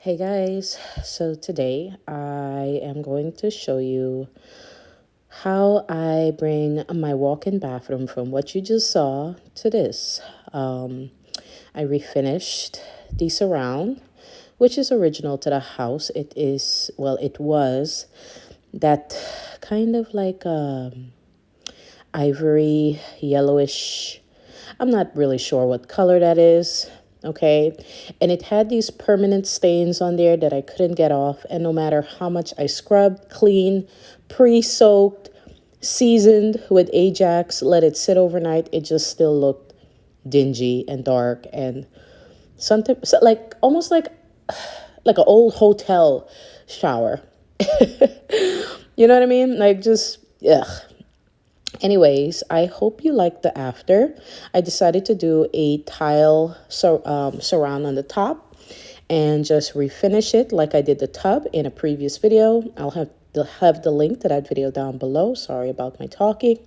Hey guys, so today I am going to show you how I bring my walk-in bathroom from what you just saw to this. I refinished the surround, which is original to the house. It was that kind of like ivory yellowish. I'm not really sure what color that is. Okay. And it had these permanent stains on there that I couldn't get off. And no matter how much I scrubbed, cleaned, pre-soaked, seasoned with Ajax, let it sit overnight, it just still looked dingy and dark and something like almost like an old hotel shower. You know what I mean? Like just ugh. Anyways, I hope you like the after. I decided to do a tile surround on the top and just refinish it like I did the tub in a previous video. I'll have the link to that video down below. Sorry about my talking.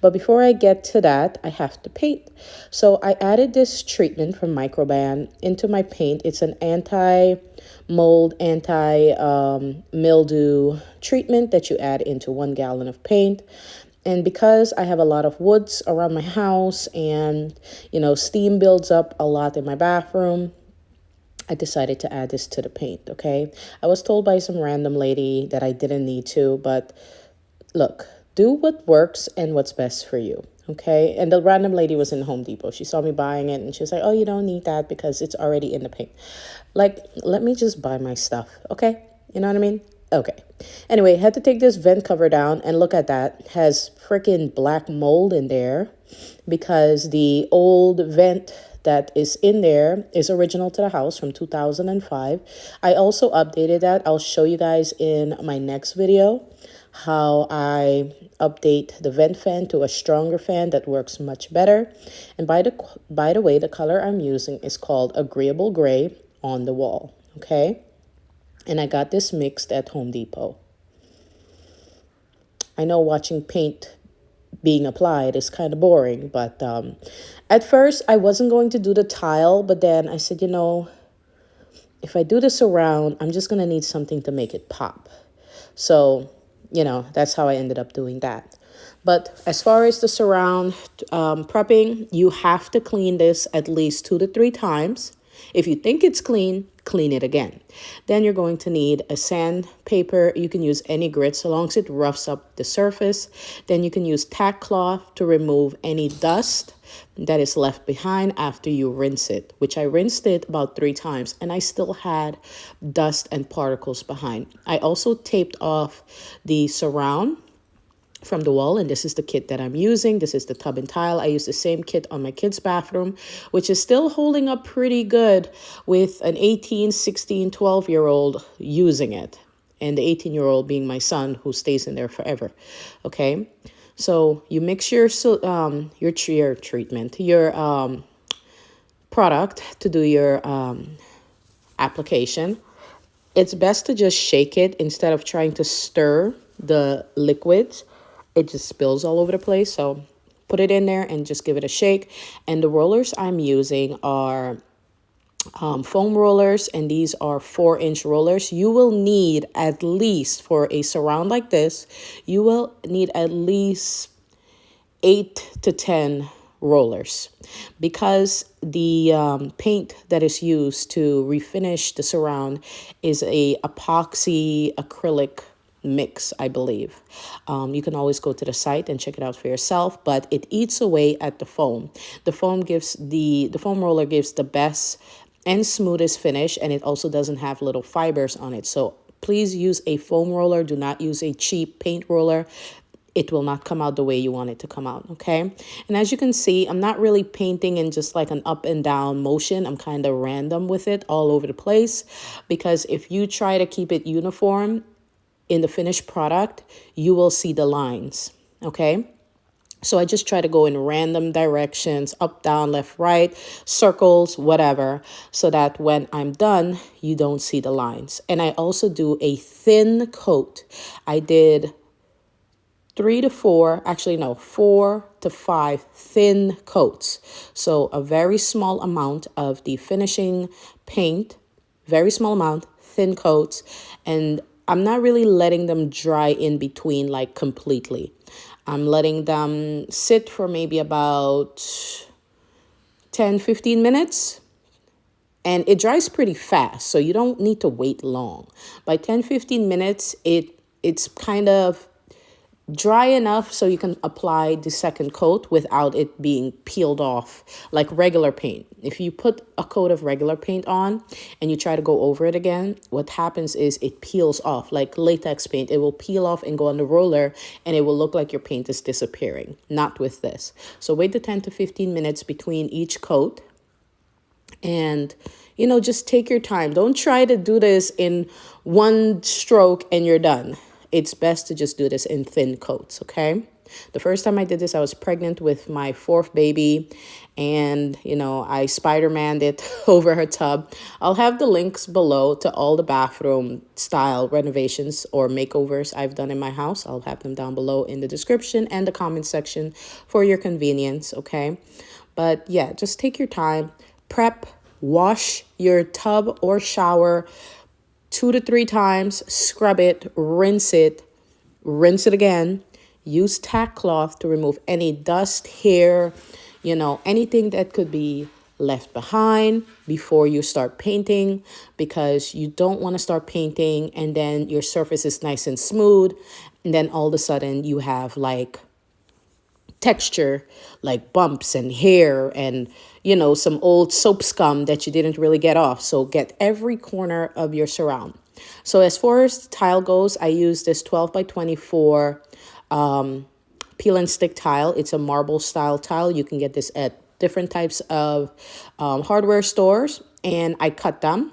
But before I get to that, I have to paint. So I added this treatment from Microban into my paint. It's an anti-mold, anti-mildew treatment that you add into 1 gallon of paint. And because I have a lot of woods around my house and, steam builds up a lot in my bathroom, I decided to add this to the paint, okay? I was told by some random lady that I didn't need to, but look, do what works and what's best for you, okay? And the random lady was in Home Depot. She saw me buying it and she was like, oh, you don't need that because it's already in the paint. Like, let me just buy my stuff, okay? You know what I mean? Okay. Anyway, had to take this vent cover down and look at that. It has freaking black mold in there because the old vent that is in there is original to the house from 2005. I also updated that. I'll show you guys in my next video how I update the vent fan to a stronger fan that works much better. And by the way, the color I'm using is called Agreeable Gray on the wall, okay? And I got this mixed at Home Depot. I know watching paint being applied is kind of boring, but at first I wasn't going to do the tile, but then I said, if I do this around, I'm just going to need something to make it pop. So, that's how I ended up doing that. But as far as the surround prepping, you have to clean this at least 2 to 3 times. If you think it's clean, clean it again. Then you're going to need a sandpaper. You can use any grit so long as it roughs up the surface. Then you can use tack cloth to remove any dust that is left behind after you rinse it, which I rinsed it about 3 times and I still had dust and particles behind. I also taped off the surround from the wall, and this is the kit that I'm using. This is the tub and tile. I use the same kit on my kids' bathroom, which is still holding up pretty good with an 18, 16, 12-year-old using it, and the 18-year-old being my son who stays in there forever. Okay, so you mix your treatment, your product to do your application. It's best to just shake it instead of trying to stir the liquids. It just spills all over the place. So put it in there and just give it a shake. And the rollers I'm using are foam rollers, and these are 4-inch rollers. You will need at least, for a surround like this, you will need at least 8 to 10 rollers, because the paint that is used to refinish the surround is a epoxy acrylic mix, I believe. You can always go to the site and check it out for yourself, but it eats away at the foam. The foam roller gives the best and smoothest finish, and it also doesn't have little fibers on it. So please use a foam roller. Do not use a cheap paint roller. It will not come out the way you want it to come out, okay? And as you can see, I'm not really painting in just like an up and down motion. I'm kind of random with it all over the place, because if you try to keep it uniform in the finished product, you will see the lines, okay? So I just try to go in random directions, up, down, left, right, circles, whatever, so that when I'm done, you don't see the lines. And I also do a thin coat. I did 4 to 5 thin coats. So a very small amount of the finishing paint very small amount, thin coats, and I'm not really letting them dry in between like completely. I'm letting them sit for maybe about 10-15 minutes, and it dries pretty fast, so you don't need to wait long. By 10-15 minutes, it's kind of dry enough so you can apply the second coat without it being peeled off like regular paint. If you put a coat of regular paint on and you try to go over it again, what happens is it peels off like latex paint. It will peel off and go on the roller, and it will look like your paint is disappearing. Not with this. So wait the 10-15 minutes between each coat, and just take your time. Don't try to do this in one stroke and you're done. It's best to just do this in thin coats, okay? The first time I did this, I was pregnant with my fourth baby, and I Spider-Maned it over her tub. I'll have the links below to all the bathroom style renovations or makeovers I've done in my house. I'll have them down below in the description and the comment section for your convenience, okay? But yeah, just take your time, prep, wash your tub or shower 2 to 3 times, scrub it, rinse it again. Use tack cloth to remove any dust, hair, anything that could be left behind before you start painting, because you don't want to start painting and then your surface is nice and smooth, and then all of a sudden you have like texture, like bumps and hair and some old soap scum that you didn't really get off. So get every corner of your surround. So as far as the tile goes, I use this 12 by 24 peel and stick tile. It's a marble style tile. You can get this at different types of hardware stores, and I cut them.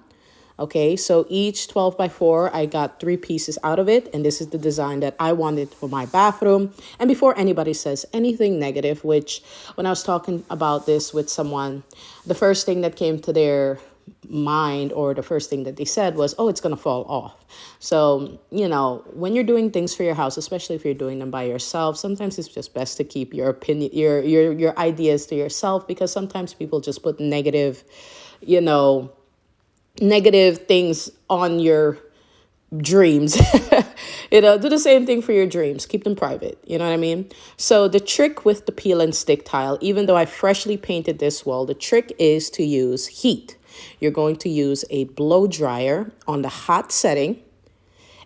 Okay, so each 12 by 4, I got 3 pieces out of it, and this is the design that I wanted for my bathroom. And before anybody says anything negative, which when I was talking about this with someone, the first thing that came to their mind, or the first thing that they said was, oh, it's going to fall off. So, when you're doing things for your house, especially if you're doing them by yourself, sometimes it's just best to keep your opinion, your ideas to yourself, because sometimes people just put negative things on your dreams. Do the same thing for your dreams. Keep them private. You know what I mean? So the trick with the peel and stick tile, even though I freshly painted this wall, the trick is to use heat. You're going to use a blow dryer on the hot setting.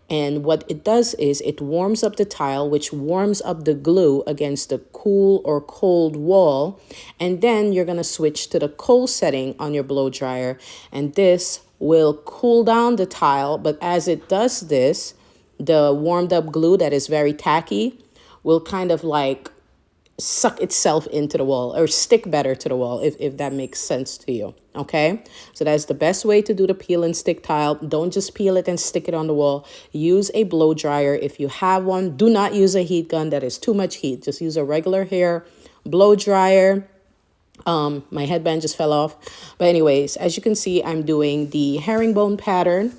And what it does is it warms up the tile, which warms up the glue against the cool or cold wall. And then you're going to switch to the cold setting on your blow dryer. And this will cool down the tile. But as it does this, the warmed up glue that is very tacky will kind of like suck itself into the wall, or stick better to the wall, if that makes sense to you. Okay, so that's the best way to do the peel and stick tile. Don't just peel it and stick it on the wall. Use a blow dryer if you have one. Do not use a heat gun. That is too much heat. Just use a regular hair blow dryer. My headband just fell off. But anyways, as you can see, I'm doing the herringbone pattern.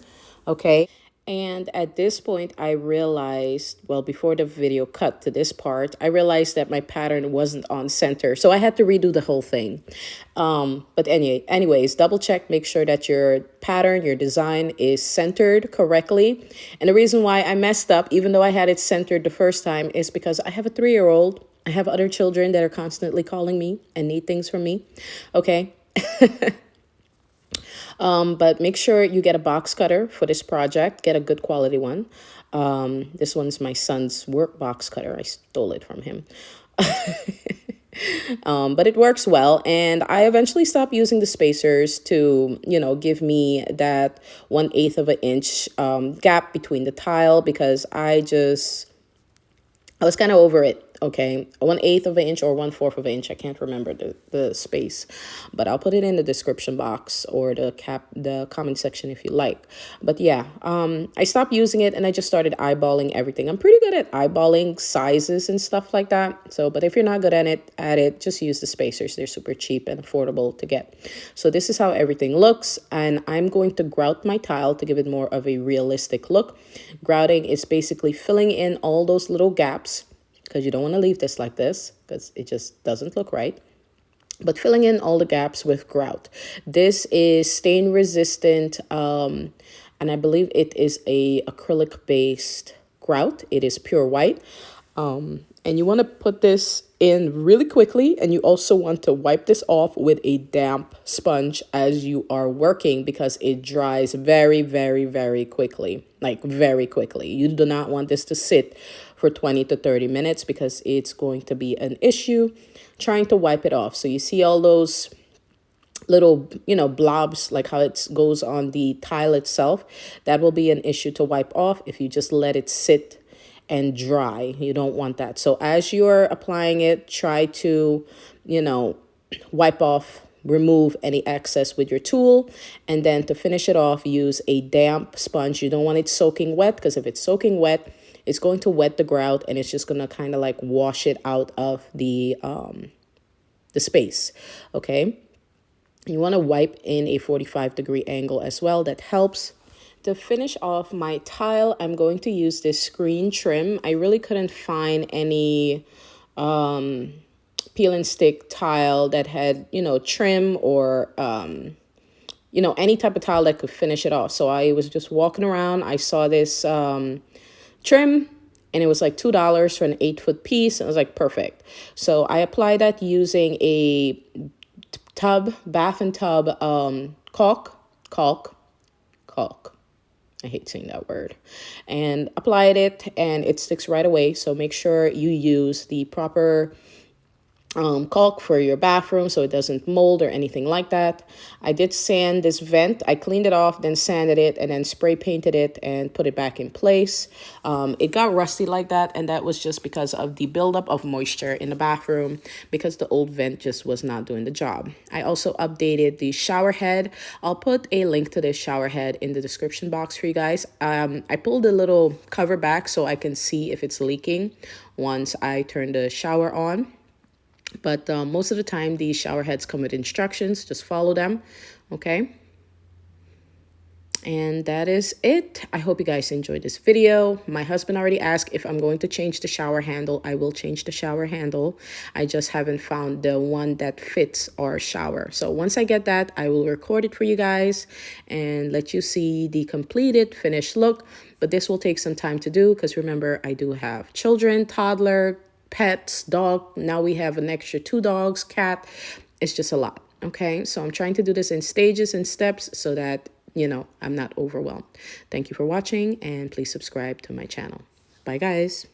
Okay. And at this point, I realized, well, before the video cut to this part, I realized that my pattern wasn't on center. So I had to redo the whole thing. But anyways, double check, make sure that your pattern, your design is centered correctly. And the reason why I messed up, even though I had it centered the first time, is because I have a 3-year-old. I have other children that are constantly calling me and need things from me. Okay. But make sure you get a box cutter for this project. Get a good quality one. This one's my son's work box cutter. I stole it from him. But it works well. And I eventually stopped using the spacers to, give me that 1/8 of an inch gap between the tile, because I was kind of over it. Okay, 1/8 of an inch or 1/4 of an inch. I can't remember the space, but I'll put it in the description box or the comment section if you like. But yeah, I stopped using it and I just started eyeballing everything. I'm pretty good at eyeballing sizes and stuff like that. So, but if you're not good at it, just use the spacers. They're super cheap and affordable to get. So this is how everything looks, and I'm going to grout my tile to give it more of a realistic look. Grouting is basically filling in all those little gaps, because you don't want to leave this like this, because it just doesn't look right. but filling in all the gaps with grout. This is stain resistant, and I believe it is a acrylic based grout. It is pure white. And you want to put this in really quickly, and you also want to wipe this off with a damp sponge as you are working, because it dries very, very, very quickly, like very quickly. You do not want this to sit for 20 to 30 minutes because it's going to be an issue trying to wipe it off. So you see all those little, blobs, like how it goes on the tile itself. That will be an issue to wipe off if you just let it sit and dry. You don't want that. So as you're applying it, try to, wipe off, remove any excess with your tool. And then to finish it off, use a damp sponge. You don't want it soaking wet, because if it's soaking wet, it's going to wet the grout and it's just going to kind of like wash it out of the space. Okay. You want to wipe in a 45-degree angle as well. That helps. To finish off my tile, I'm going to use this screen trim. I really couldn't find any peel and stick tile that had, trim or, any type of tile that could finish it off. So I was just walking around. I saw this trim, and it was like $2 for an 8-foot piece. And I was like, perfect. So I applied that using a bath and tub caulk. I hate saying that word. And applied it, and it sticks right away. So make sure you use the proper caulk for your bathroom so it doesn't mold or anything like that. I did sand this vent. I cleaned it off, then sanded it, and then spray painted it and put it back in place. It got rusty like that, and that was just because of the buildup of moisture in the bathroom, because the old vent just was not doing the job. I also updated the shower head. I'll put a link to this shower head in the description box for you guys. I pulled the little cover back so I can see if it's leaking once I turn the shower on. But most of the time, these shower heads come with instructions. Just follow them, okay? And that is it. I hope you guys enjoyed this video. My husband already asked if I'm going to change the shower handle. I will change the shower handle. I just haven't found the one that fits our shower. So once I get that, I will record it for you guys and let you see the completed finished look. But this will take some time to do because remember, I do have children, toddler, pets, dog. Now we have an extra 2 dogs, cat. It's just a lot. Okay. So I'm trying to do this in stages and steps so that, I'm not overwhelmed. Thank you for watching, and please subscribe to my channel. Bye guys.